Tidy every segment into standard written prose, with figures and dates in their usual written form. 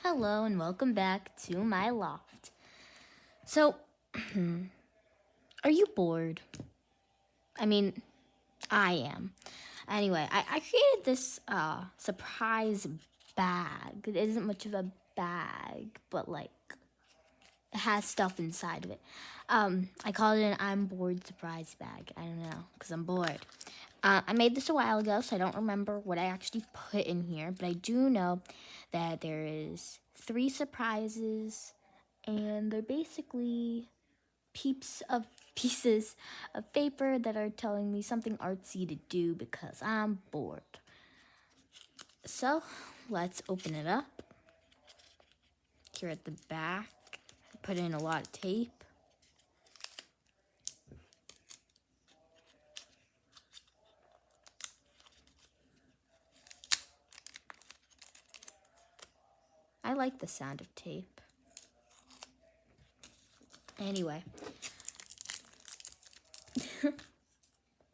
Hello and welcome back to my loft. So, are you bored? I mean, I am. Anyway, I created this surprise bag. It isn't much of a bag, but like it has stuff inside of it. I called it an I'm bored surprise bag. I don't know, because I'm bored. I made this a while ago, so I don't remember what I actually put in here, but I do know that there is 3 surprises, and they're basically pieces of paper that are telling me something artsy to do because I'm bored. So, let's open it up. Here at the back, I put in a lot of tape. I like the sound of tape. Anyway,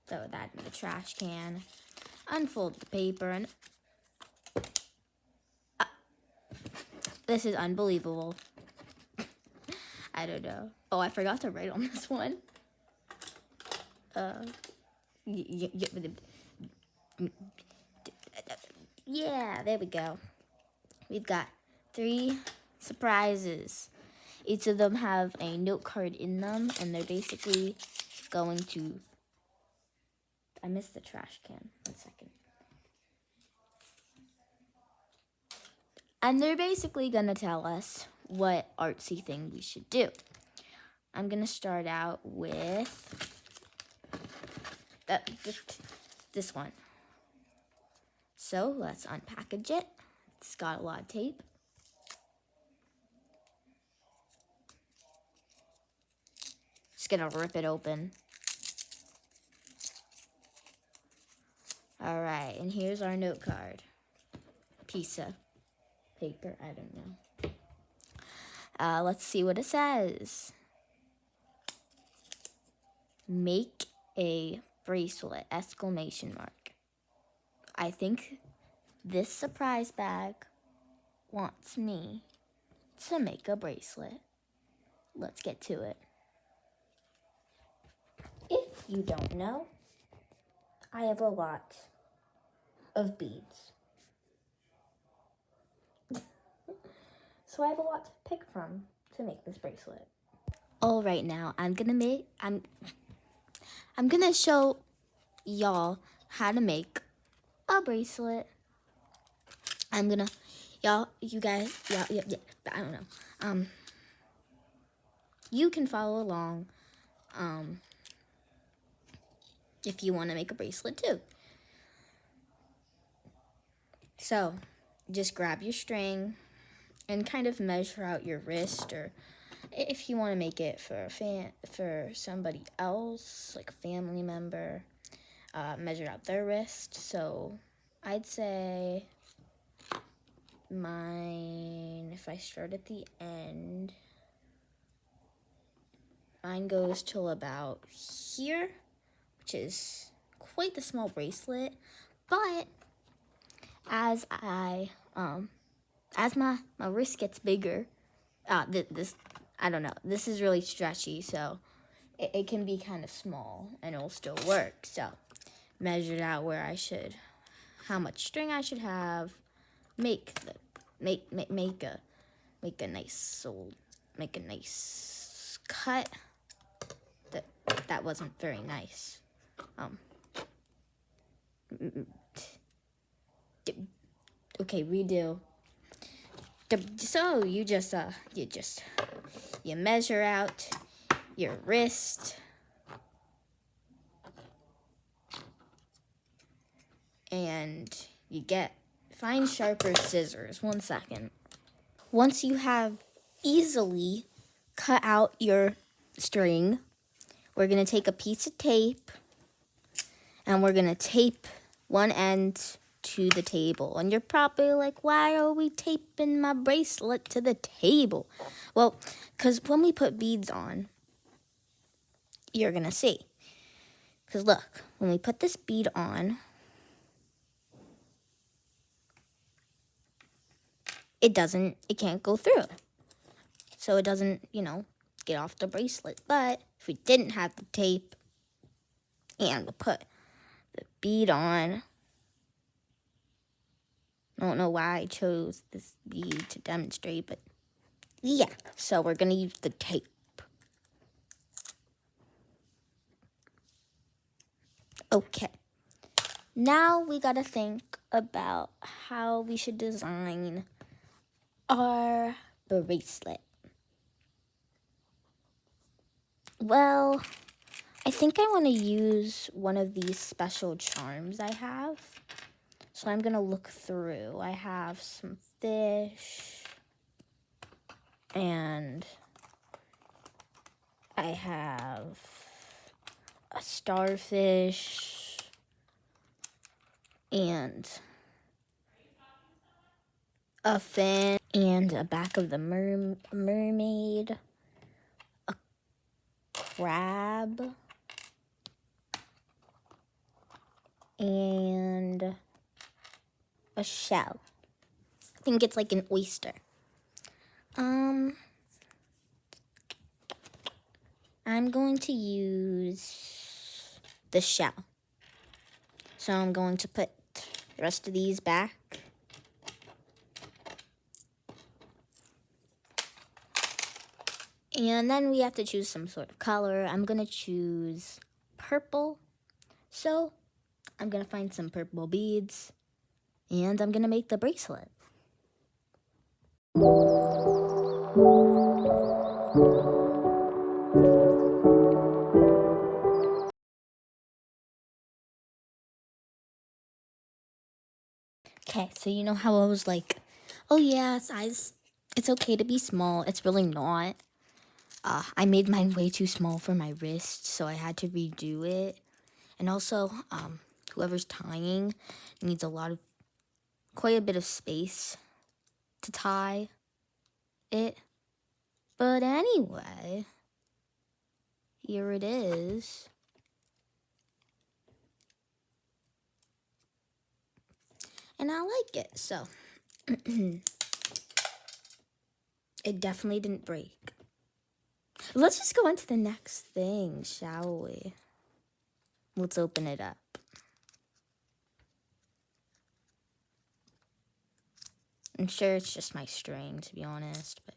throw that in the trash can. Unfold the paper and this is unbelievable. I don't know. Oh, I forgot to write on this one. Yeah, there we go. We've got 3 surprises. Each of them have a note card in them, and they're basically going to... I missed the trash can. 1 second. And they're basically going to tell us what artsy thing we should do. I'm going to start out with this one. So let's unpackage it. It's got a lot of tape. Just going to rip it open. All right, and here's our note card. Piece of paper, I don't know. Let's see what it says. Make a bracelet, exclamation mark. I think this surprise bag wants me to make a bracelet. Let's get to it. If you don't know, I have a lot of beads. So I have a lot to pick from to make this bracelet. All right, now I'm gonna show y'all how to make a bracelet. I don't know. You can follow along, if you want to make a bracelet too. So, just grab your string and kind of measure out your wrist, or if you want to make it for somebody else, like a family member, measure out their wrist. So, I'd say mine, if I start at the end, mine goes till about here, which is quite the small bracelet, but as my wrist gets bigger, this, I don't know, this is really stretchy, so it can be kind of small and it'll still work. So measured out how much string I should have, make a nice cut. That wasn't very nice. Okay, redo. So you measure out your wrist, and you find sharper scissors. 1 second. Once you have easily cut out your string, we're gonna take a piece of tape and we're gonna tape one end to the table. And you're probably like, why are we taping my bracelet to the table? Well, because when we put beads on, you're gonna see. Because look, when we put this bead on, it can't go through. So it doesn't, get off the bracelet. But if we didn't have the tape and we put the bead on, I don't know why I chose this bead to demonstrate, but yeah. So we're going to use the tape. Okay. Now we got to think about how we should design our bracelet. Well, I think I want to use one of these special charms I have. So I'm going to look through. I have some fish, and I have a starfish, and a fin, and a back of the mermaid, a crab, and a shell. I think it's like an oyster. I'm going to use the shell. So I'm going to put the rest of these back. And then we have to choose some sort of color. I'm going to choose purple. So I'm going to find some purple beads. And I'm going to make the bracelet. Okay, so you know how I was like, oh yeah, size, it's okay to be small. It's really not. I made mine way too small for my wrist, so I had to redo it. And also, whoever's tying needs quite a bit of space to tie it. But anyway, here it is. And I like it, so it definitely didn't break. Let's just go on to the next thing, shall we? Let's open it up. I'm sure it's just my string, to be honest, but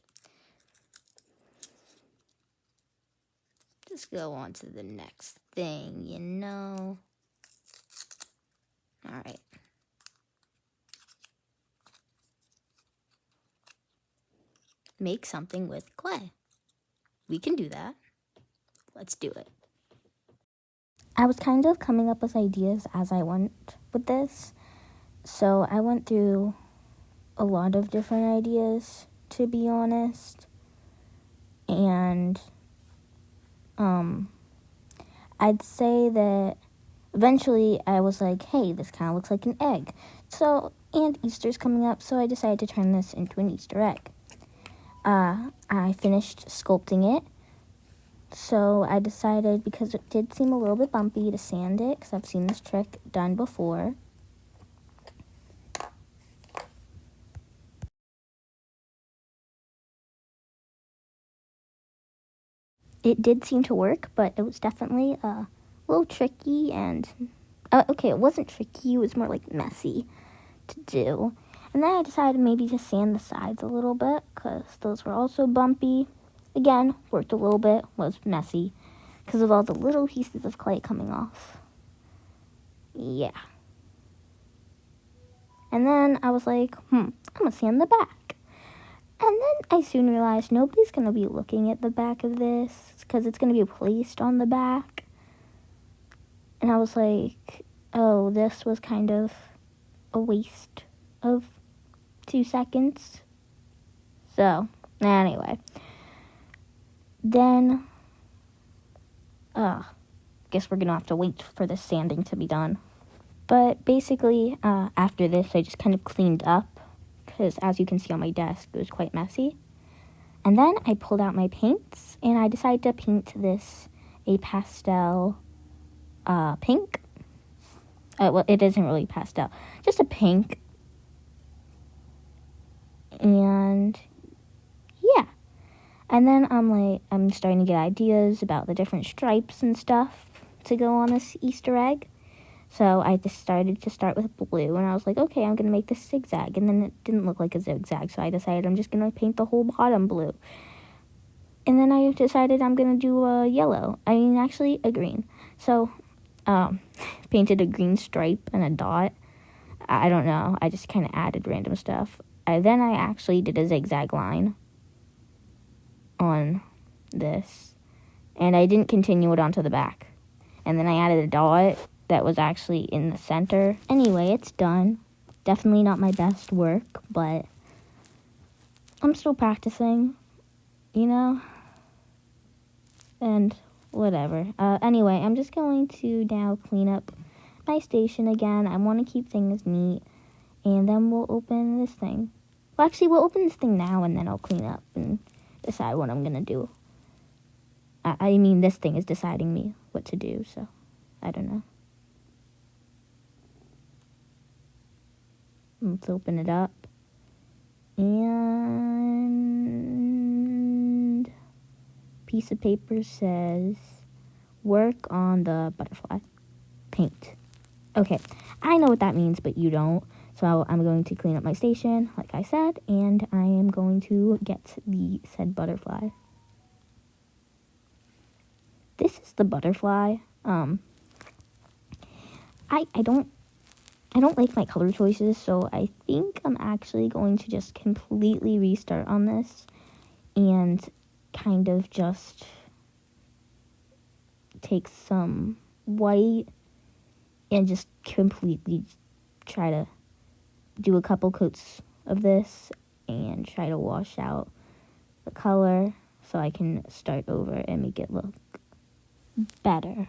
just go on to the next thing, All right. Make something with clay. We can do that. Let's do it. I was kind of coming up with ideas as I went with this. So I went through a lot of different ideas, to be honest. And I'd say that eventually I was like, hey, this kind of looks like an egg. So, and Easter's coming up, so I decided to turn this into an Easter egg. I finished sculpting it. So I decided, because it did seem a little bit bumpy, to sand it, because I've seen this trick done before. It did seem to work, but it was definitely a little tricky, and okay, it wasn't tricky, it was more like messy to do. And then I decided maybe to sand the sides a little bit, because those were also bumpy. Again, worked a little bit, was messy, because of all the little pieces of clay coming off. Yeah. And then I was like, I'm going to sand the back. And then I soon realized nobody's going to be looking at the back of this, because it's going to be placed on the back. And I was like, oh, this was kind of a waste of 2 seconds. So, anyway. Then, guess we're going to have to wait for the sanding to be done. But basically, after this, I just kind of cleaned up, because as you can see on my desk, it was quite messy. And then I pulled out my paints, and I decided to paint this a pastel pink. Well, it isn't really pastel, just a pink. And yeah. And then I'm starting to get ideas about the different stripes and stuff to go on this Easter egg. So I decided to start with blue, and I was like, okay, I'm going to make this zigzag. And then it didn't look like a zigzag, so I decided I'm just going to paint the whole bottom blue. And then I decided I'm going to do a yellow. Actually, a green. So, painted a green stripe and a dot. I don't know. I just kind of added random stuff. Then I actually did a zigzag line on this. And I didn't continue it onto the back. And then I added a dot that was actually in the center. Anyway, it's done. Definitely not my best work, but I'm still practicing, and whatever. Anyway, I'm just going to now clean up my station again. I want to keep things neat, and then we'll open this thing. Well, actually, we'll open this thing now, and then I'll clean up and decide what I'm going to do. This thing is deciding me what to do, so I don't know. Let's open it up. And piece of paper says, work on the butterfly. Paint. Okay, I know what that means, but you don't. So I'm going to clean up my station, like I said, and I am going to get the said butterfly. This is the butterfly. I don't like my color choices, so I think I'm actually going to just completely restart on this and kind of just take some white and just completely try to do a couple coats of this and try to wash out the color so I can start over and make it look better.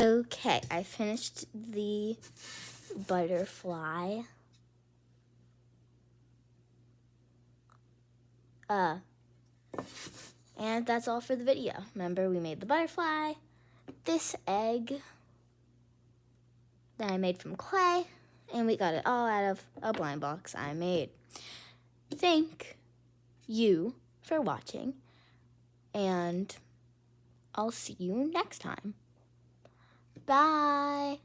Okay, I finished the butterfly. And that's all for the video. Remember, we made the butterfly, this egg that I made from clay, and we got it all out of a blind box I made. Thank you for watching, and I'll see you next time. Bye.